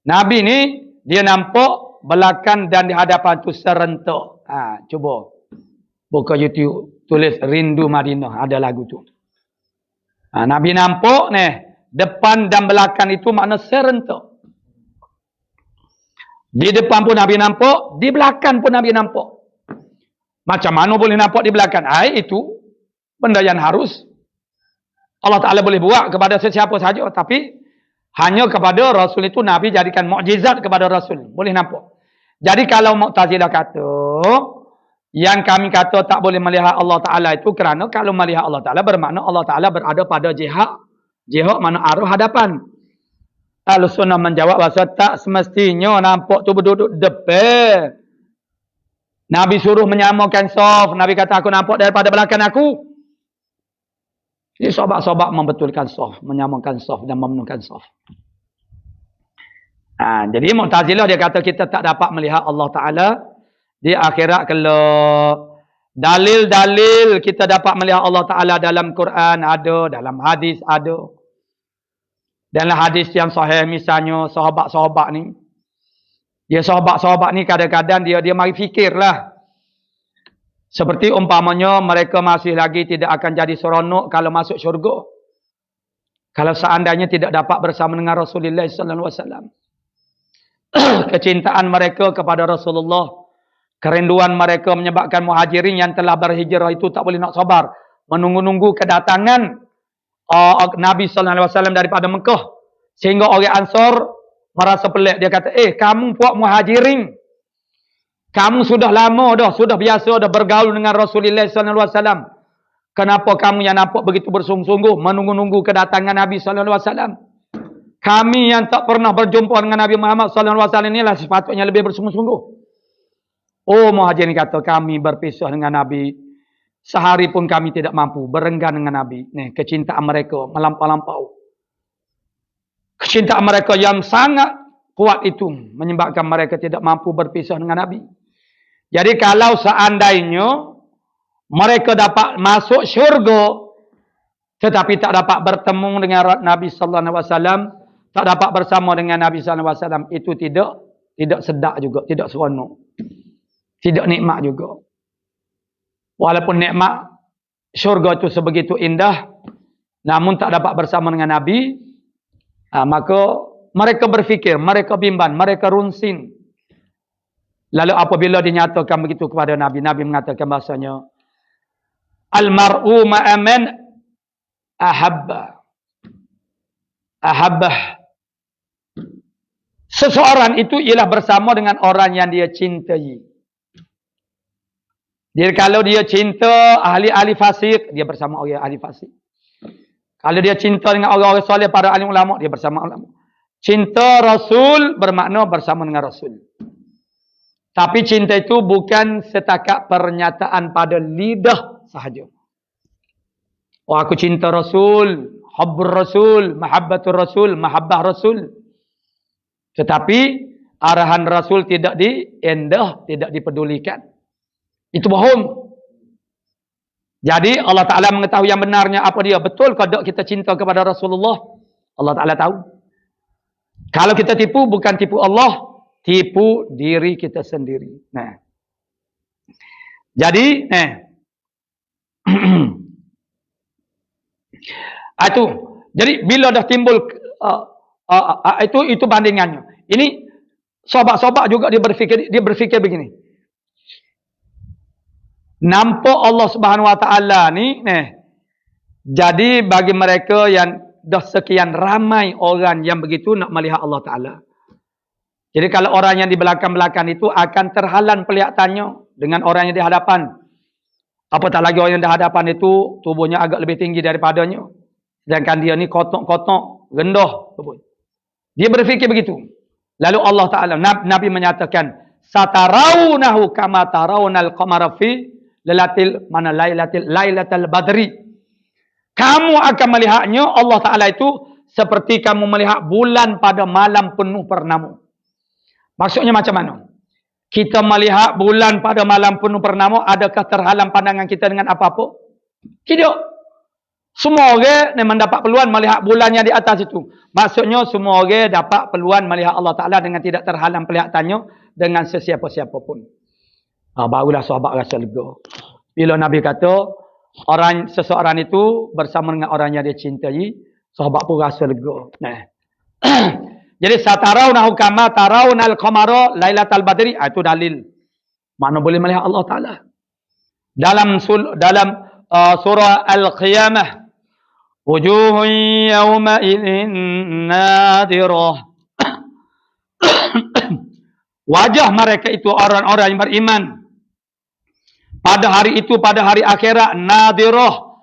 Nabi ni dia nampak belakang dan di hadapan tu serentak. Cuba buka YouTube, tulis Rindu Madinah, ada lagu tu. Nabi nampak ni, depan dan belakang itu makna serentak. Di depan pun Nabi nampak, di belakang pun Nabi nampak. Macam mana boleh nampak di belakang? Itu benda yang harus Allah Ta'ala boleh buat kepada sesiapa saja. Tapi hanya kepada Rasul itu Nabi jadikan mukjizat kepada Rasul. Boleh nampak. Jadi kalau Mu'tazilah kata, yang kami kata tak boleh melihat Allah Ta'ala itu kerana kalau melihat Allah Ta'ala bermakna Allah Ta'ala berada pada jihad. Jihad mana arah hadapan. Al-Sunnah menjawab bahasa tak semestinya nampak tu berduduk depan. Nabi suruh menyamakan saf. Nabi kata aku nampak daripada belakang aku. Jadi sahabat-sahabat membetulkan saf, menyamakan saf dan memenuhkan saf. Jadi Mu'tazilah dia kata kita tak dapat melihat Allah Ta'ala di akhirat. Kalau dalil-dalil kita dapat melihat Allah Ta'ala dalam Quran ada, dalam hadis ada. Dalam hadis yang sahih misalnya sahabat-sahabat ni. Dia sahabat-sahabat ni kadang-kadang dia mari fikirlah. Seperti umpamanya mereka masih lagi tidak akan jadi seronok kalau masuk syurga. Kalau seandainya tidak dapat bersama dengan Rasulullah sallallahu alaihi wasallam. Kecintaan mereka kepada Rasulullah, kerinduan mereka menyebabkan muhajirin yang telah berhijrah itu tak boleh nak sabar menunggu-nunggu kedatangan Nabi sallallahu alaihi wasallam daripada Mekah, sehingga orang Ansar merasa pelik. Dia kata, kamu puak muhajirin, kamu sudah lama dah, sudah biasa dah bergaul dengan Rasulullah sallallahu alaihi wasallam. Kenapa kamu yang nampak begitu bersungguh-sungguh menunggu-nunggu kedatangan Nabi sallallahu alaihi wasallam? Kami yang tak pernah berjumpa dengan Nabi Muhammad sallallahu alaihi wasallam inilah sepatutnya lebih bersungguh-sungguh. Muhajirin kata, kami berpisah dengan Nabi. Sehari pun kami tidak mampu berenggan dengan Nabi. Nih, kecintaan mereka melampau-lampau. Kecintaan mereka yang sangat kuat itu menyebabkan mereka tidak mampu berpisah dengan Nabi. Jadi kalau seandainya mereka dapat masuk syurga tetapi tak dapat bertemu dengan Nabi sallallahu alaihi wasallam, tak dapat bersama dengan Nabi sallallahu alaihi wasallam, itu tidak sedap juga, tidak seronok. Tidak nikmat juga. Walaupun nikmat syurga itu sebegitu indah, namun tak dapat bersama dengan Nabi, maka mereka berfikir, mereka bimbang, mereka runsin. Lalu apabila dinyatakan begitu kepada Nabi, Nabi mengatakan bahasanya, Al-mar'u ma'aman ahabba. Ahabbah. Seseorang itu ialah bersama dengan orang yang dia cintai. Jadi kalau dia cinta ahli-ahli fasik, dia bersama orang ahli fasik. Kalau dia cinta dengan orang-orang soleh, para alim ulama, dia bersama ulama. Cinta Rasul bermakna bersama dengan Rasul. Tapi cinta itu bukan setakat pernyataan pada lidah sahaja. Aku cinta Rasul, hubbur Rasul, mahabbatur Rasul, mahabbah Rasul. Tetapi arahan Rasul tidak diendah, tidak dipedulikan. Itu bohong. Jadi Allah Ta'ala mengetahui yang benarnya apa dia. Betul ke tak kita cinta kepada Rasulullah? Allah Ta'ala tahu. Kalau kita tipu, bukan tipu Allah, tipu diri kita sendiri. Nah. Jadi, itu. Jadi bila dah timbul itu bandingannya. Ini sahabat-sahabat juga dia berfikir begini. Nampak Allah Subhanahu Wa Taala ni, jadi bagi mereka yang dah sekian ramai orang yang begitu nak melihat Allah Taala. Jadi kalau orang yang di belakang-belakang itu akan terhalang pelihatannya dengan orang yang di hadapan. Apatah lagi orang yang di hadapan itu tubuhnya agak lebih tinggi daripadanya. Sedangkan dia ni kotok-kotok, rendah tubuh. Dia berfikir begitu. Lalu Allah Taala, Nabi menyatakan, "Satarawnahu kama tarawnal qamara fi lailatul badri." Kamu akan melihatnya Allah Ta'ala itu seperti kamu melihat bulan pada malam penuh purnama. Maksudnya macam mana? Kita melihat bulan pada malam penuh purnama, adakah terhalang pandangan kita dengan apa-apa? Tidak. Semua orang mendapat peluang melihat bulan yang di atas itu. Maksudnya semua orang dapat peluang melihat Allah Ta'ala dengan tidak terhalang pelihatannya dengan sesiapa-siapa pun. Barulah sahabat rasa lega. Bila Nabi kata, seseorang itu bersama dengan orang yang dia cintai, sahabat pun rasa lega. Nah. Jadi satarawnahu kama tarawnal qamara lailatal badri, itu dalil. Mana boleh melihat Allah Taala. Dalam surah Al-Qiyamah, wujuhun yawma idzin nadirah. Wajah mereka itu orang-orang yang beriman pada hari itu, pada hari akhirat, nadirah,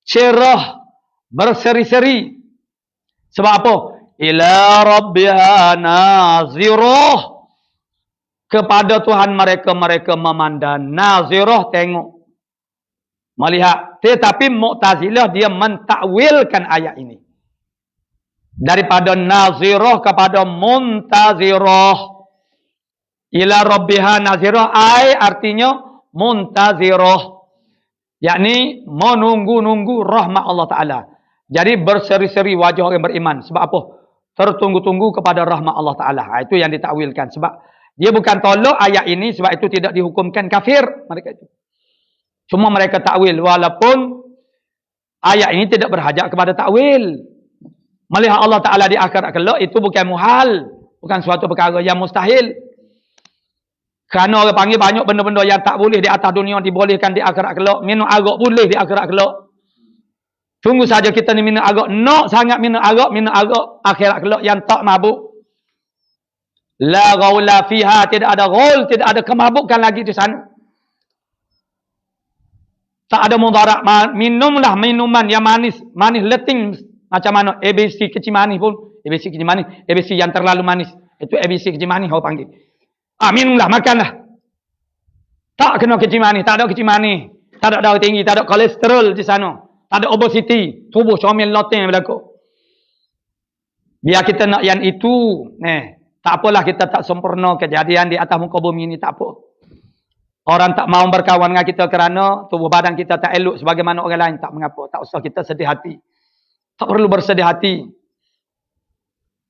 cerah, berseri-seri. Sebab apa? Ila rabbiha nazirah. Kepada Tuhan mereka memandang. Nazirah, tengok, melihat. Tetapi Mu'tazilah dia mentakwilkan ayat ini. Daripada nazirah kepada muntazirah. Ila rabbiha nazirah, artinya muntazirah, yakni menunggu-nunggu rahmat Allah Ta'ala. Jadi berseri-seri wajah orang beriman. Sebab apa? Tertunggu-tunggu kepada rahmat Allah Ta'ala. Itu yang ditakwilkan. Sebab dia bukan tolak ayat ini, sebab itu tidak dihukumkan kafir mereka itu. Cuma mereka takwil, walaupun ayat ini tidak berhajat kepada takwil. Melihat Allah Ta'ala di akhirat kelak itu bukan muhal, bukan suatu perkara yang mustahil. Kerana orang panggil banyak benda-benda yang tak boleh di atas dunia dibolehkan di akhirat kelak. Minum arak boleh di akhirat kelak. Tunggu saja kita ni minum arak. Nak sangat minum arak akhirat kelak yang tak mabuk. La ghaula fiha, tidak ada ghaul, tidak ada kemabukan lagi di sana. Tak ada mudarat. Minumlah minuman yang manis, manis leting macam mana ABC kecil manis pun, ABC kecil manis, ABC yang terlalu manis. Itu ABC kecil manis orang panggil. Minumlah, makanlah. Tak kena kecil manis, tak ada kecil manis, tak ada darah tinggi, tak ada kolesterol di sana, tak ada obesiti, tubuh comel loting yang berlaku. Biar kita nak yang itu, tak apalah kita tak sempurna kejadian di atas muka bumi ini, tak apa. Orang tak mau berkawan dengan kita kerana tubuh badan kita tak elok sebagaimana orang lain, tak mengapa, tak usah kita sedih hati. Tak perlu bersedih hati.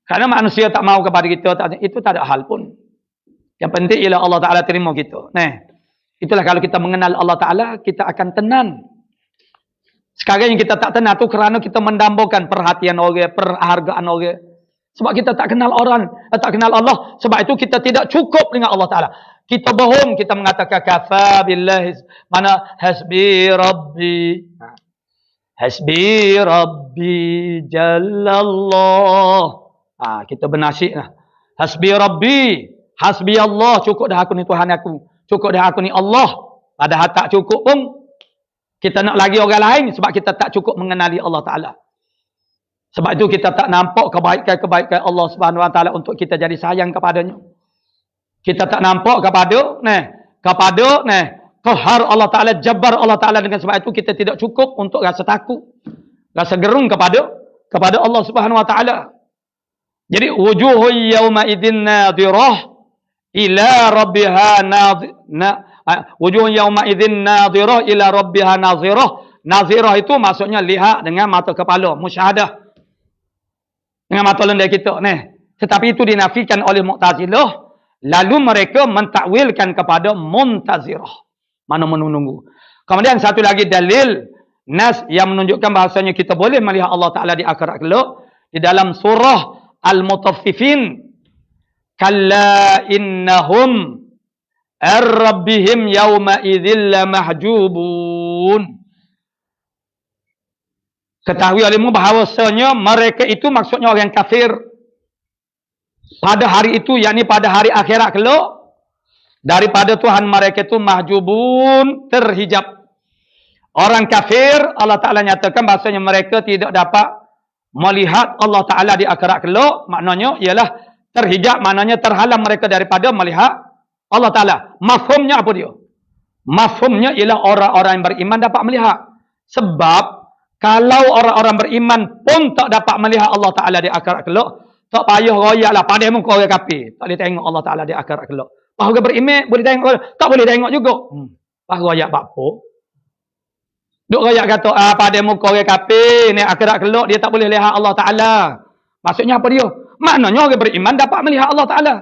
Kerana manusia tak mau kepada kita, itu tak ada hal pun. Yang penting ialah Allah Ta'ala terima kita. Itulah kalau kita mengenal Allah Ta'ala, kita akan tenang. Sekarang yang kita tak tenang tu kerana kita mendambakan perhatian orang, perhargaan orang. Sebab kita tak kenal orang, tak kenal Allah. Sebab itu kita tidak cukup dengan Allah Ta'ala. Kita bohong, kita mengatakan kafa billahi, mana hasbi rabbi. Hasbi rabbi jalallah. Kita bernasib lah. Hasbi rabbi. Hasbi Allah, cukup dah aku ni Tuhan aku. Cukup dah aku ni Allah. Padahal tak cukup pun. Kita nak lagi orang lain sebab kita tak cukup mengenali Allah Ta'ala. Sebab itu kita tak nampak kebaikan-kebaikan Allah Subhanahu Wa Ta'ala untuk kita jadi sayang kepadanya. Kita tak nampak kepada qahar Allah Ta'ala, jabbar Allah Ta'ala. Dengan sebab itu kita tidak cukup untuk rasa takut, rasa gerung kepada Allah Subhanahu Wa Ta'ala. Jadi wujuhun yawma idzin nadirah ila rabbiha wujuhun yawma idzin nadirah ila rabbiha nazirah. Nazirah itu maksudnya lihat dengan mata kepala, musyahadah dengan mata lendir kita. Tetapi itu dinafikan oleh Mu'tazilah. Lalu mereka mentakwilkan kepada muntazirah, mana menunggu. Kemudian satu lagi dalil nas yang menunjukkan bahasanya kita boleh melihat Allah Ta'ala di akhirat kelak di dalam surah Al-Mutaffifin. Kalla innahum ar-rabbihim yawma idzil lamahjubun. Ketahui olehmu bahawasanya mereka itu maksudnya orang kafir. Pada hari itu, yakni pada hari akhirat kelak, daripada Tuhan mereka itu mahjubun, terhijab. Orang kafir, Allah Ta'ala nyatakan bahasanya mereka tidak dapat melihat Allah Ta'ala di akhirat kelak. Maknanya ialah terhijab, maknanya terhalang mereka daripada melihat Allah Ta'ala. Mafhumnya apa dia? Mafhumnya ialah orang-orang yang beriman dapat melihat. Sebab kalau orang-orang beriman pun tak dapat melihat Allah Ta'ala di akhirat kelak, tak payah royak lah, pada muka orang kafir tak boleh tengok Allah Ta'ala di akhirat kelak. Orang beriman boleh tengok, tak boleh tengok juga. Pas royak apa? Duk royak kata, pada muka orang kafir ni akhirat kelak dia tak boleh lihat Allah Ta'ala. Maksudnya apa dia? Maknanya orang beriman dapat melihat Allah Ta'ala.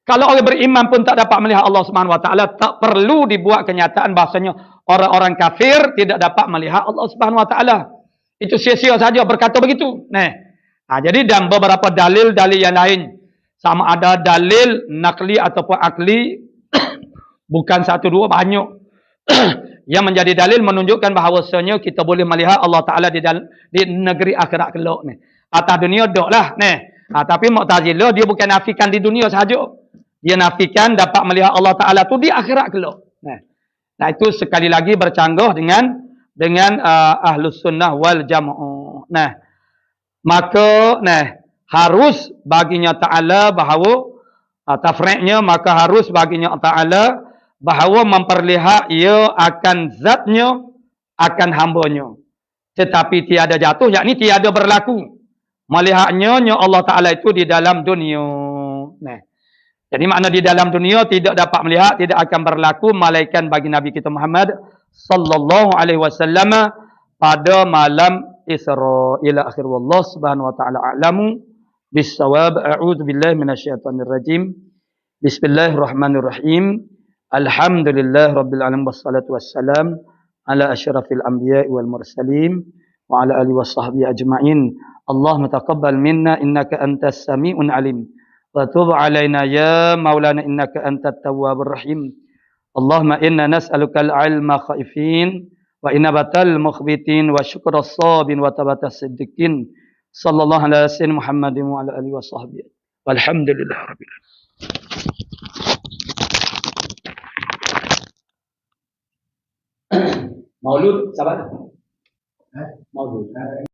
Kalau orang beriman pun tak dapat melihat Allah Subhanahu Wa Ta'ala, tak perlu dibuat kenyataan bahasanya orang-orang kafir tidak dapat melihat Allah Subhanahu wa taala. Itu sia-sia saja berkata begitu. Jadi dan beberapa dalil-dalil yang lain, sama ada dalil nakli ataupun akli, bukan satu dua, banyak yang menjadi dalil menunjukkan bahawasanya kita boleh melihat Allah Taala di negeri akhirat kelak ni. Atas dunia doklah tapi Mu'tazilah dia bukan nafikan di dunia sahaja. Dia nafikan dapat melihat Allah Taala tu di akhirat kelak. Nah itu sekali lagi bercanggah dengan Ahlus Sunnah wal Jamaah. Maka harus baginya Ta'ala bahawa tafri'nya, maka harus baginya Ta'ala bahawa memperlihat ia akan zatnya, akan hambanya. Tetapi tiada jatuh, yakni tiada berlaku. Melihatnya Allah Ta'ala itu di dalam dunia. Jadi makna di dalam dunia tidak dapat melihat, tidak akan berlaku, malaikat bagi Nabi kita Muhammad sallallahu alaihi wasallam pada malam Isra ila akhir. Wallahu subhanahu wa ta'ala a'lamu bis-shawab. A'udzu billahi minasyaitonir rajim. Bismillahirrahmanirrahim. Alhamdulillah rabbil alamin wassalatu wassalam ala asyrafil anbiya'i wal mursalin wa ala alihi washabbihi ajma'in. Allahumma taqabbal minna innaka antas sami'un alim wa tub 'alaina ya maulana innaka antat tawwabur rahim. Allahumma inna nas'aluka al-'ilma khaifin wa inabatal mukhbitin wa syukras sabin wa tabatas siddiqin. Sallallahu alaihi wasallam Muhammadin wa ala alihi washabbihi. Walhamdulillah rabbil alamin. Maulud sahabat. Maulud.